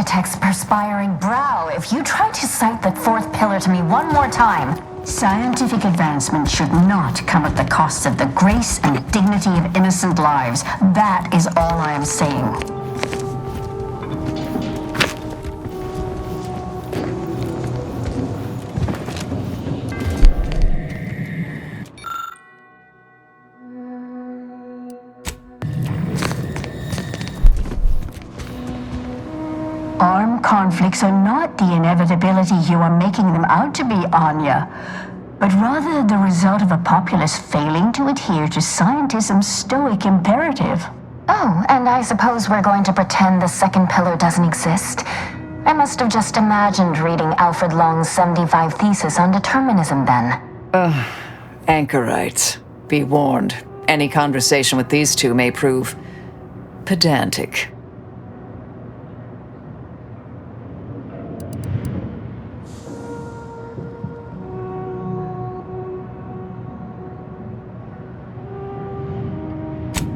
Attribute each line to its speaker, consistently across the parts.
Speaker 1: architect's perspiring brow if you try to cite the fourth pillar to me one more time. Scientific advancement should not come at the cost of the grace and dignity of innocent lives. That is all I am saying. Armed conflicts are not the inevitability you are making them out to be, Anya, but rather the result of a populace failing to adhere to scientism's stoic imperative. Oh, and I suppose we're going to pretend the second pillar doesn't exist? I must have just imagined reading Alfred Long's 75 thesis on determinism then.
Speaker 2: Anchorites. Be warned. Any conversation with these two may prove pedantic.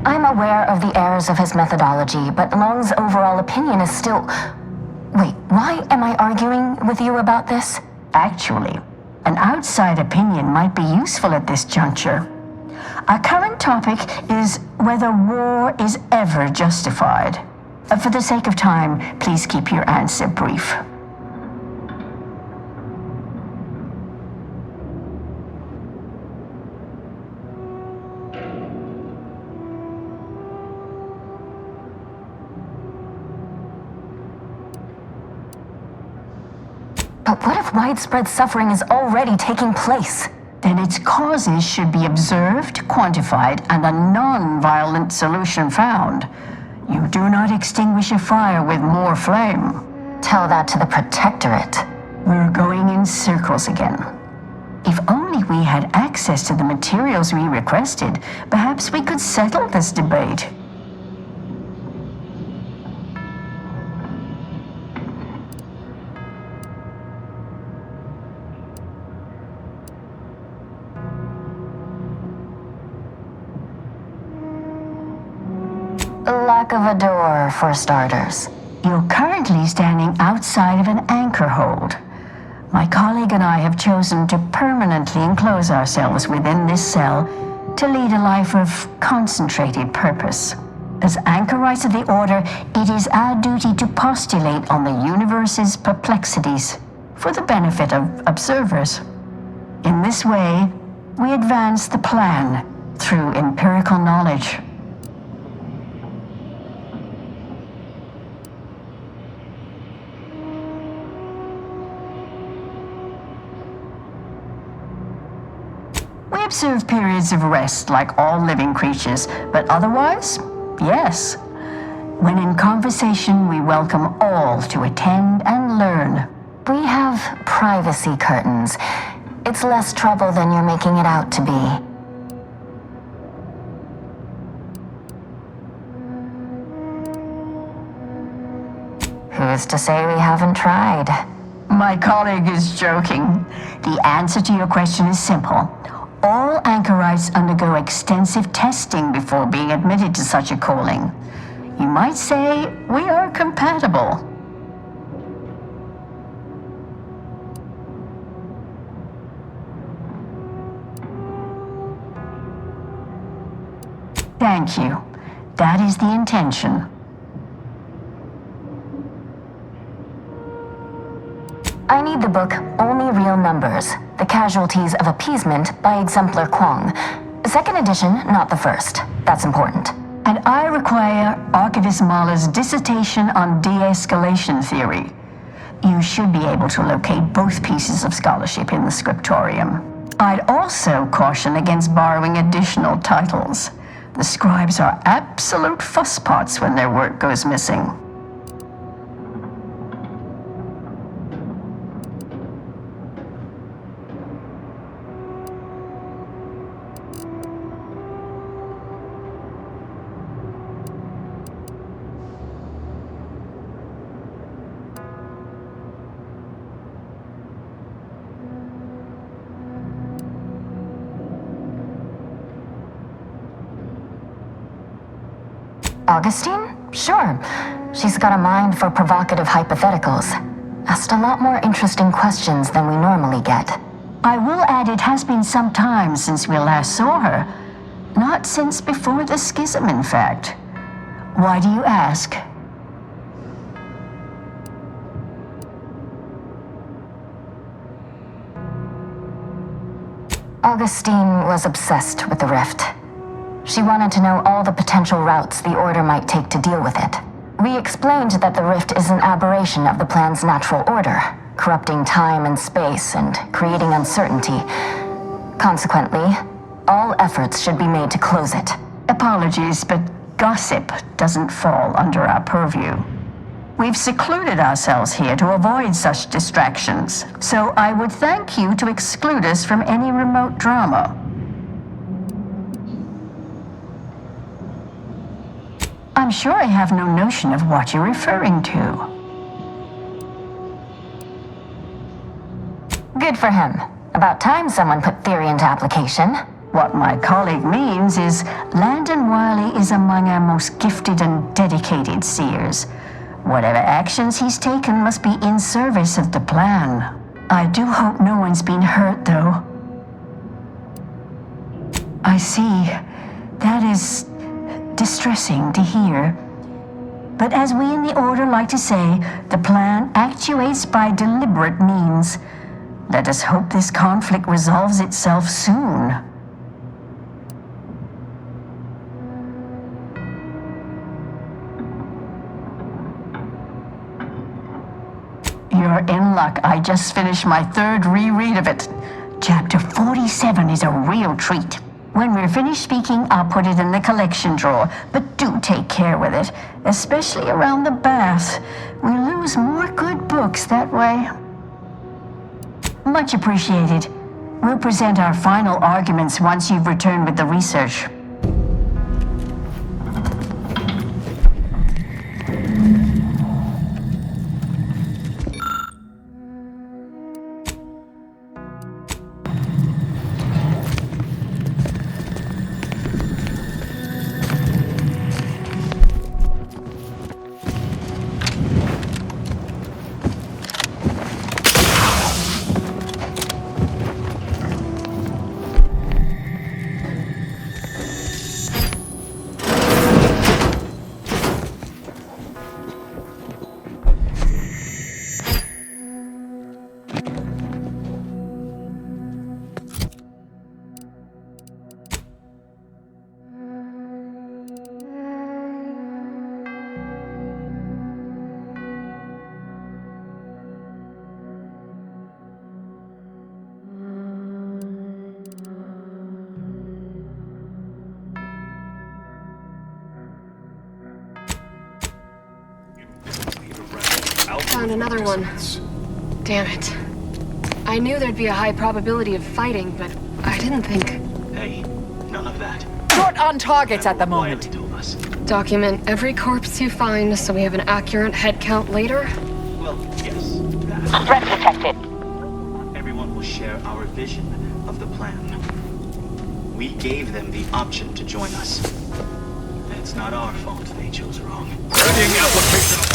Speaker 1: I'm aware of the errors of his methodology, but Long's overall opinion is still... Wait, why am I arguing with you about this? Actually, an outside opinion might be useful at this juncture. Our current topic is whether war is ever justified. For the sake of time, please keep your answer brief. But what if widespread suffering is already taking place? Then its causes should be observed, quantified, and a non-violent solution found. You do not extinguish a fire with more flame. Tell that to the Protectorate. We're going in circles again. If only we had access to the materials we requested, perhaps we could settle this debate. Lack of a door, for starters. You're currently standing outside of an anchor hold. My colleague and I have chosen to permanently enclose ourselves within this cell to lead a life of concentrated purpose. As anchorites of the Order, it is our duty to postulate on the universe's perplexities for the benefit of observers. In this way, we advance the plan through empirical knowledge. We observe periods of rest like all living creatures, but otherwise, yes. When in conversation, we welcome all to attend and learn. We have privacy curtains. It's less trouble than you're making it out to be. Who's to say we haven't tried? My colleague is joking. The answer to your question is simple. All anchorites undergo extensive testing before being admitted to such a calling. You might say we are compatible. Thank you. That is the intention. I need the book Only Real Numbers, The Casualties of Appeasement by Exemplar Kwong. Second edition, not the first. That's important. And I require Archivist Mahler's dissertation on de-escalation theory. You should be able to locate both pieces of scholarship in the scriptorium. I'd also caution against borrowing additional titles. The scribes are absolute fusspots when their work goes missing.
Speaker 3: Augustine? Sure. She's got a mind for provocative hypotheticals. Asked a lot more interesting questions than we normally get.
Speaker 1: I will add it has been some time since we last saw her. Not since before the schism, in fact. Why do you ask?
Speaker 3: Augustine was obsessed with the rift. She wanted to know all the potential routes the Order might take to deal with it. We explained that the rift is an aberration of the plan's natural order, corrupting time and space and creating uncertainty. Consequently, all efforts should be made to close it.
Speaker 1: Apologies, but gossip doesn't fall under our purview. We've secluded ourselves here to avoid such distractions, so I would thank you to exclude us from any remote drama. I'm sure I have no notion of what you're referring to.
Speaker 3: Good for him. About time someone put theory into application.
Speaker 1: What my colleague means is Landon Wiley is among our most gifted and dedicated seers. Whatever actions he's taken must be in service of the plan. I do hope no one's been hurt, though. I see. That is distressing to hear. But as we in the Order like to say, the plan actuates by deliberate means. Let us hope this conflict resolves itself soon. You're in luck. I just finished my third reread of it. Chapter 47 is a real treat. When we're finished speaking, I'll put it in the collection drawer, but do take care with it, especially around the bath. We lose more good books that way. Much appreciated. We'll present our final arguments once you've returned with the research.
Speaker 4: Found another one. Damn it. I knew there'd be a high probability of fighting, but I didn't think.
Speaker 5: Hey, none of that.
Speaker 2: Short on targets at the moment.
Speaker 5: Told us.
Speaker 4: Document every corpse you find so we have an accurate head count later?
Speaker 5: Well, yes, that.
Speaker 3: Threat detected.
Speaker 5: Everyone will share our vision of the plan. We gave them the option to join us. It's not our fault they chose wrong.
Speaker 6: Readying application.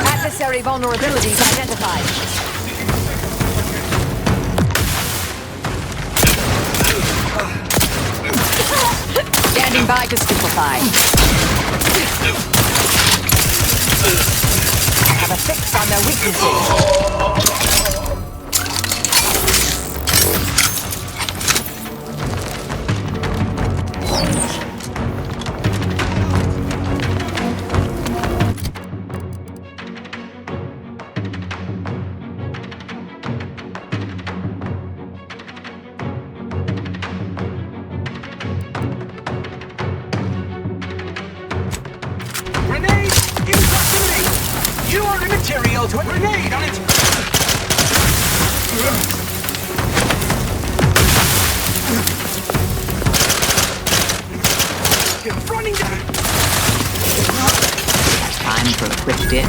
Speaker 2: Adversary vulnerabilities identified. Standing by to stupefy. I have a fix on their weaknesses.
Speaker 6: Grenade in proximity! You are immaterial to a grenade on its... Running down!
Speaker 2: Time for a quick dip.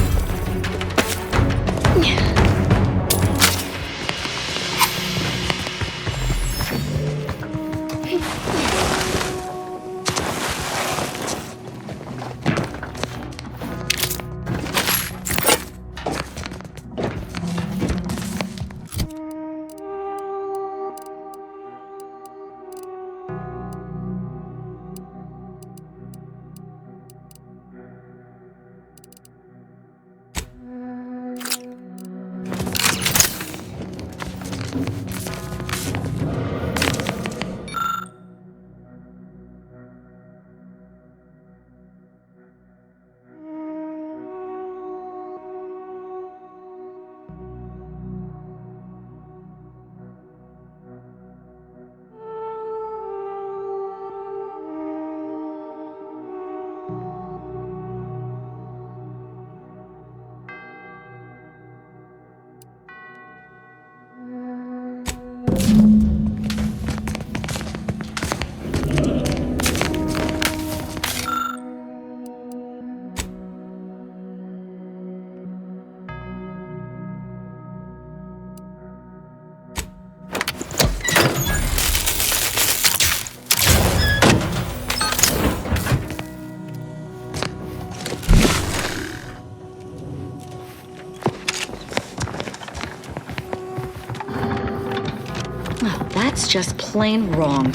Speaker 7: That's just plain wrong.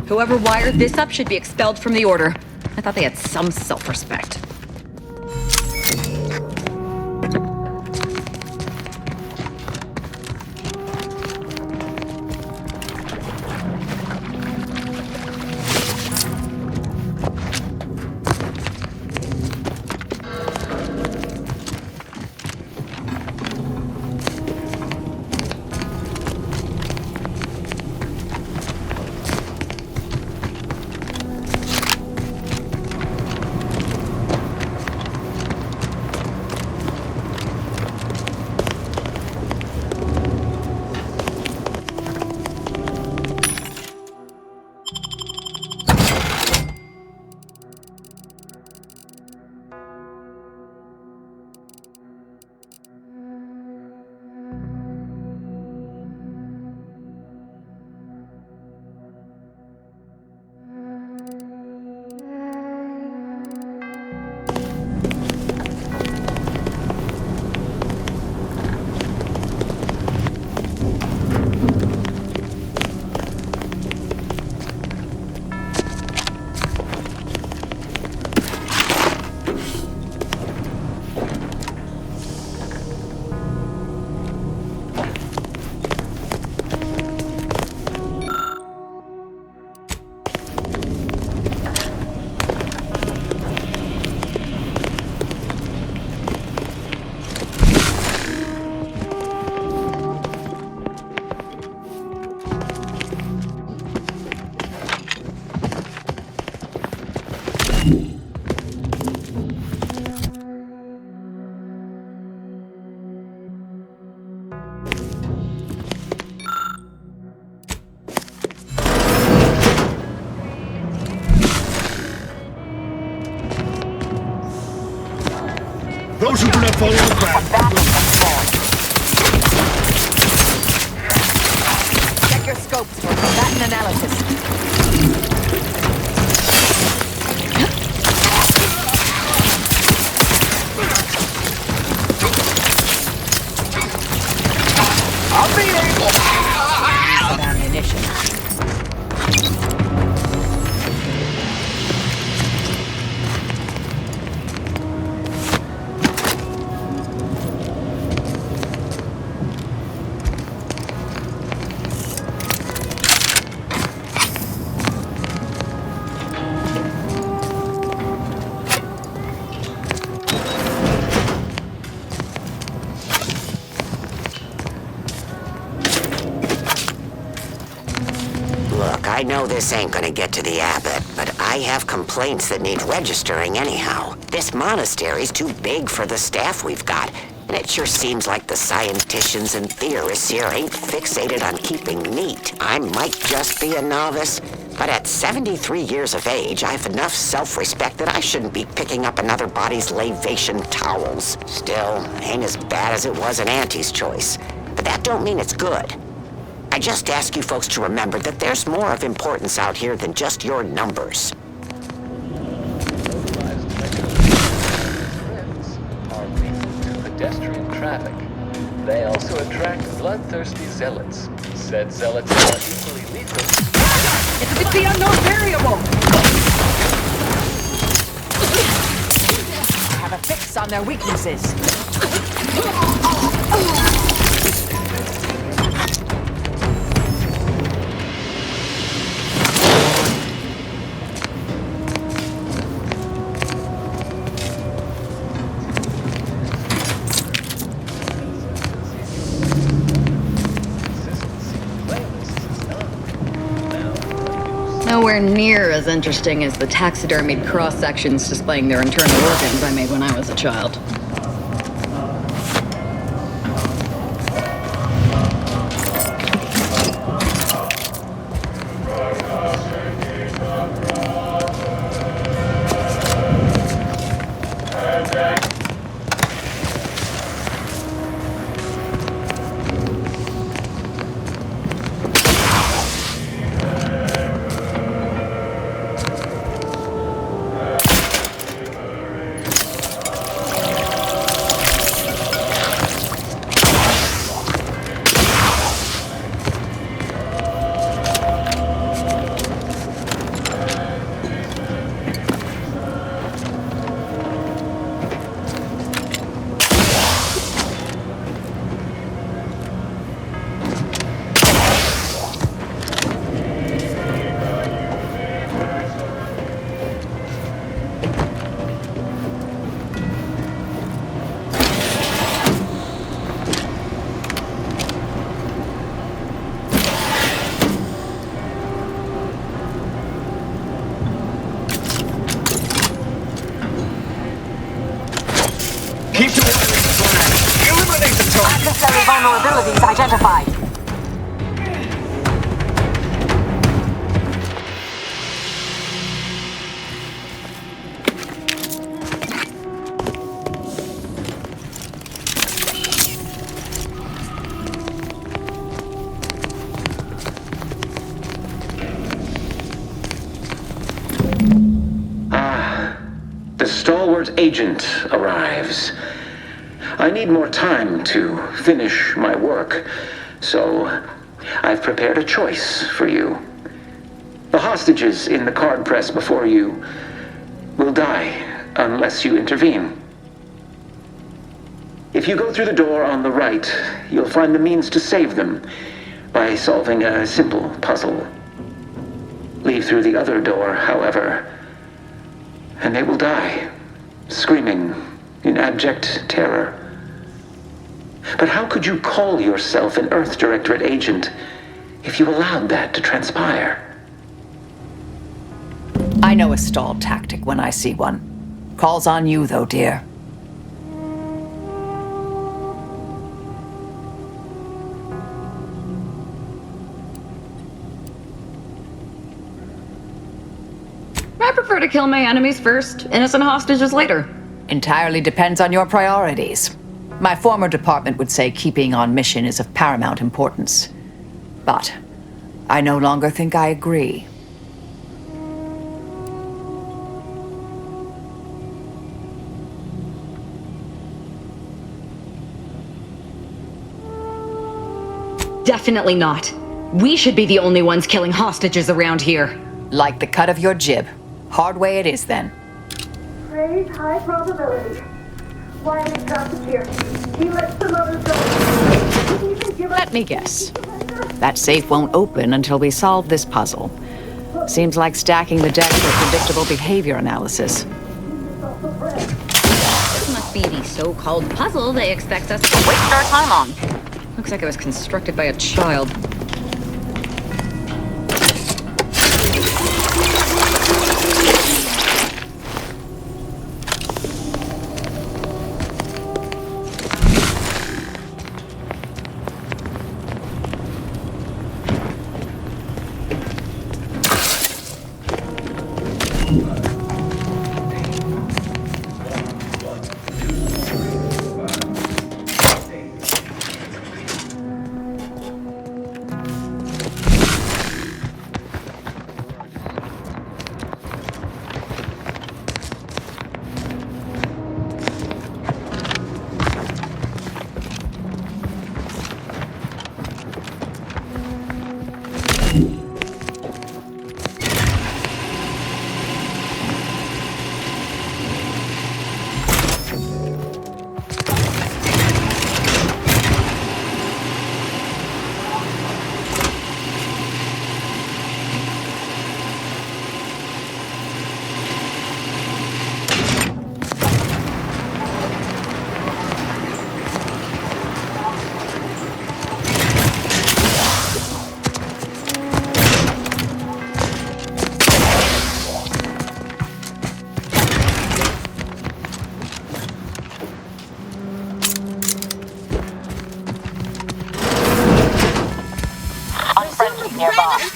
Speaker 7: Whoever wired this up should be expelled from the Order. I thought they had some self-respect.
Speaker 8: Those who do not follow the plan.
Speaker 7: Check your scopes for combatant analysis.
Speaker 6: I'll be able.
Speaker 7: Of ammunition.
Speaker 9: I know this ain't gonna get to the abbot, but I have complaints that need registering anyhow. This monastery's too big for the staff we've got, and it sure seems like the scienticians and theorists here ain't fixated on keeping neat. I might just be a novice, but at 73 years of age, I have enough self-respect that I shouldn't be picking up another body's lavation towels. Still, ain't as bad as it was in Auntie's choice, but that don't mean it's good. I just ask you folks to remember that there's more of importance out here than just your numbers.
Speaker 10: Are lethal to pedestrian traffic. They also attract bloodthirsty zealots. Said zealots are equally lethal.
Speaker 7: It's the unknown variable! I have a fix on their weaknesses. Nowhere near as interesting as the taxidermied cross-sections displaying their internal organs I made when I was a child. Primary vulnerabilities identified.
Speaker 11: The stalwart agent arrives. I need more time to finish my work, so I've prepared a choice for you. The hostages in the card press before you will die unless you intervene. If you go through the door on the right, you'll find the means to save them by solving a simple puzzle. Leave through the other door, however, and they will die, screaming in abject terror. But how could you call yourself an Earth Directorate agent if you allowed that to transpire?
Speaker 2: I know a stall tactic when I see one. Calls on you, though, dear.
Speaker 7: I prefer to kill my enemies first, innocent hostages later.
Speaker 2: Entirely depends on your priorities. My former department would say keeping on mission is of paramount importance. But I no longer think I agree.
Speaker 7: Definitely not. We should be the only ones killing hostages around here.
Speaker 2: Like the cut of your jib. Hard way it is, then.
Speaker 12: Praise high probability. Why did disappear? He lets the others go.
Speaker 2: Let me guess. That safe won't open until we solve this puzzle. Seems like stacking the deck for predictable behavior analysis.
Speaker 7: This must be the so-called puzzle they expect us to waste our time on. Looks like it was constructed by a child.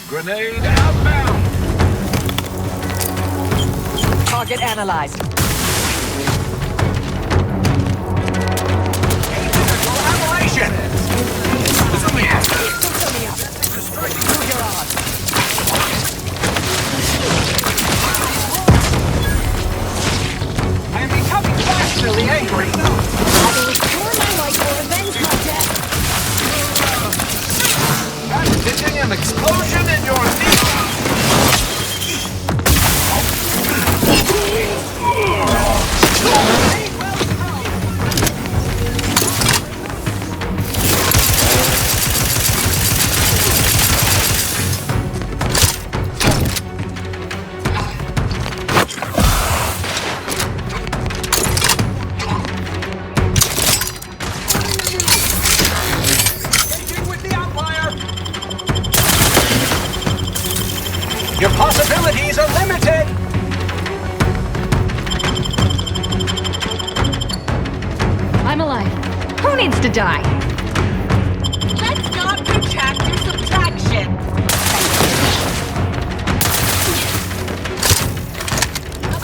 Speaker 6: Grenade outbound!
Speaker 2: Target analyzed.
Speaker 6: Collaboration! I am becoming passionately angry!
Speaker 12: I will restore my life or avenge my death!
Speaker 6: Pitching an explosion in your knee! Your possibilities are limited!
Speaker 7: I'm alive. Who needs to die? again.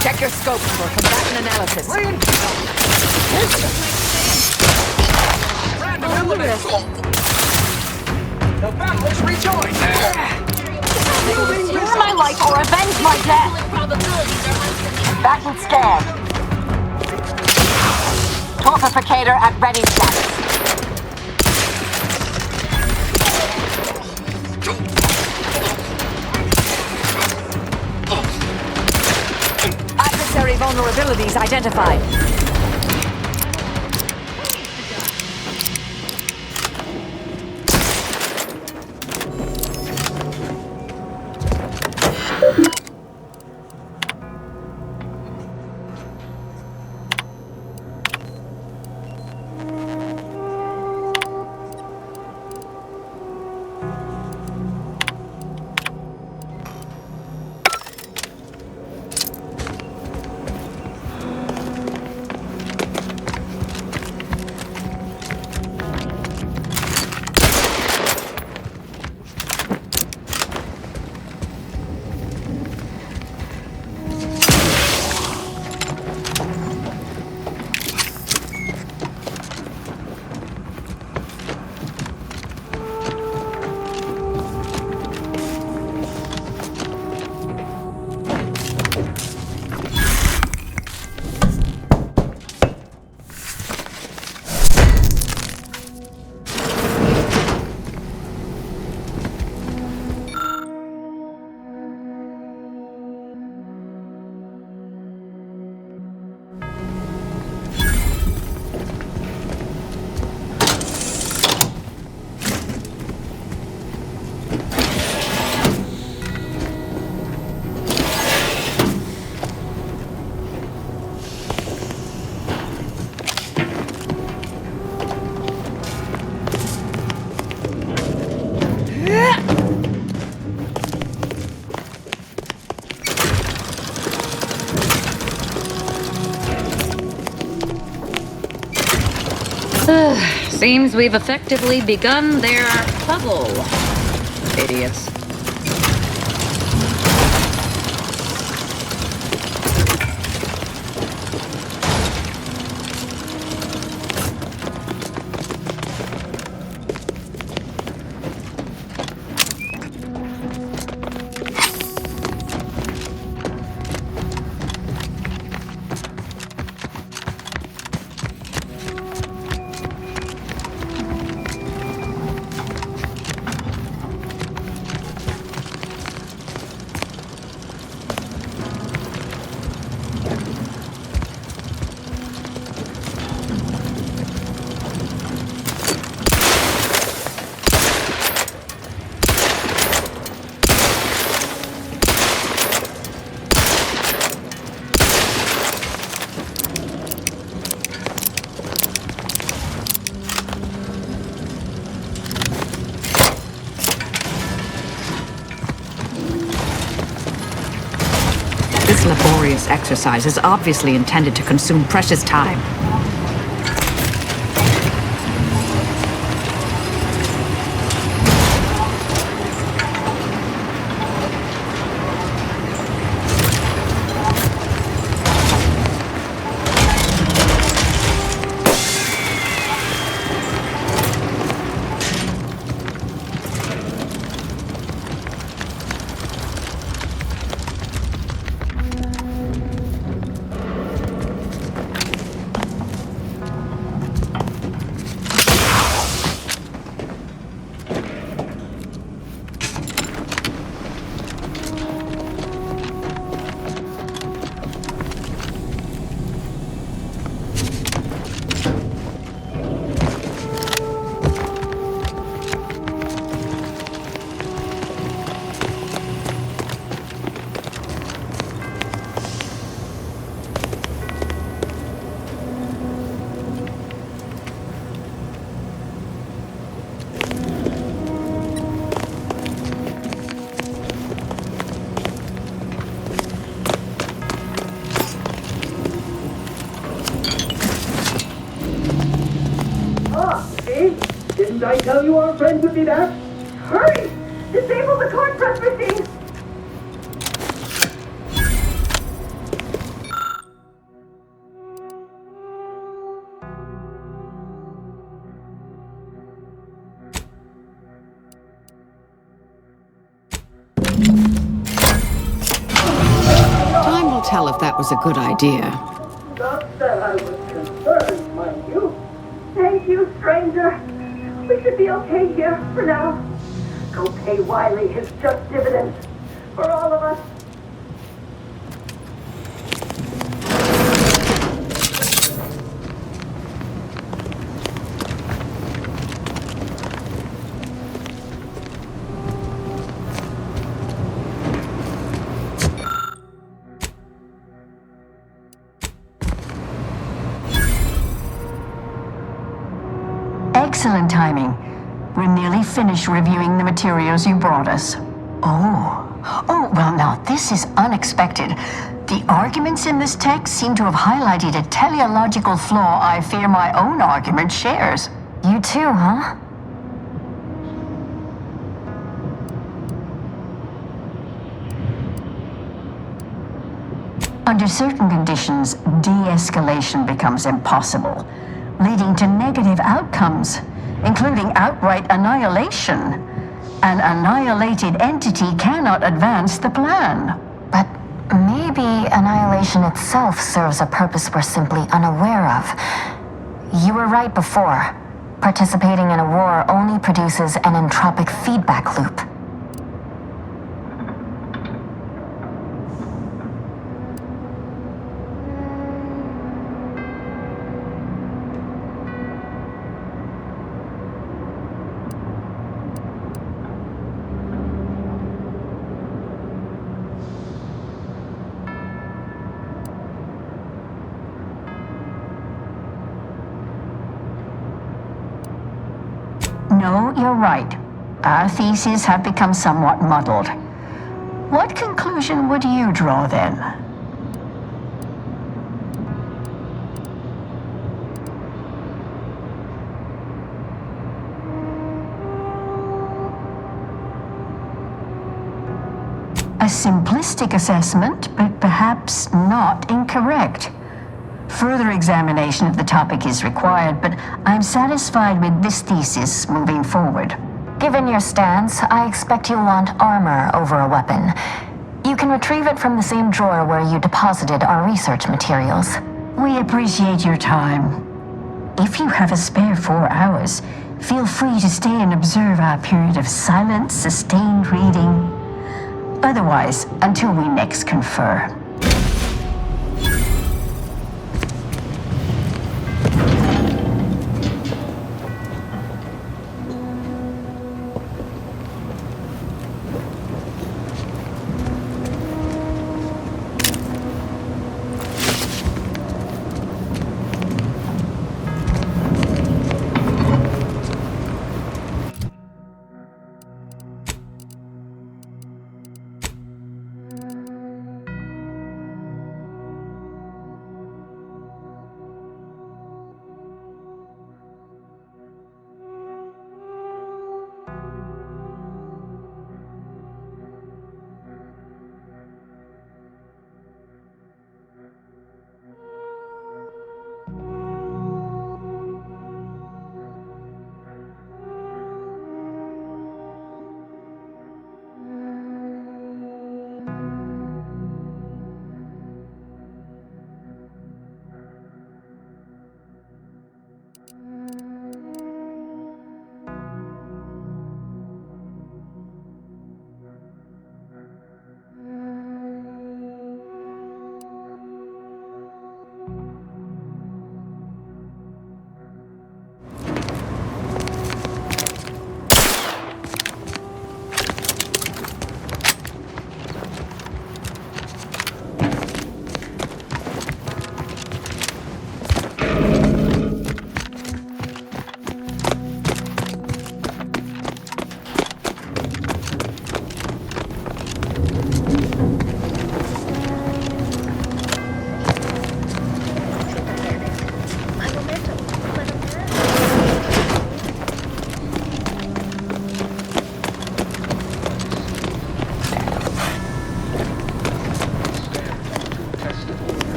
Speaker 2: Check your scopes for combatant analysis.
Speaker 6: Random elements. The battles rejoin.
Speaker 7: Spare my life or avenge my death! Battle scan. Torpificator at ready status.
Speaker 2: Adversary vulnerabilities identified.
Speaker 7: Seems we've effectively begun their puzzle. Idiots.
Speaker 2: This laborious exercise is obviously intended to consume precious time.
Speaker 12: Didn't I tell you our friend would be back? Hurry! Disable the court press machine!
Speaker 2: Time will tell if that was a good idea.
Speaker 12: Not that I was concerned, mind you. Thank you, stranger. We should be okay here for now. Go pay Wiley his just dividends. For all of us.
Speaker 1: Excellent timing. We're nearly finished reviewing the materials you brought us. Oh, well now, this is unexpected. The arguments in this text seem to have highlighted a teleological flaw I fear my own argument shares.
Speaker 3: You too, huh?
Speaker 1: Under certain conditions, de-escalation becomes impossible, leading to negative outcomes, including outright annihilation. An annihilated entity cannot advance the plan.
Speaker 3: But maybe annihilation itself serves a purpose we're simply unaware of. You were right before. Participating in a war only produces an entropic feedback loop.
Speaker 1: No, you're right. Our theses have become somewhat muddled. What conclusion would you draw then? A simplistic assessment, but perhaps not incorrect. Further examination of the topic is required, but I'm satisfied with this thesis moving forward.
Speaker 3: Given your stance, I expect you'll want armor over a weapon. You can retrieve it from the same drawer where you deposited our research materials.
Speaker 1: We appreciate your time. If you have a spare 4 hours, feel free to stay and observe our period of silent, sustained reading. Otherwise, until we next confer.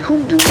Speaker 11: whom do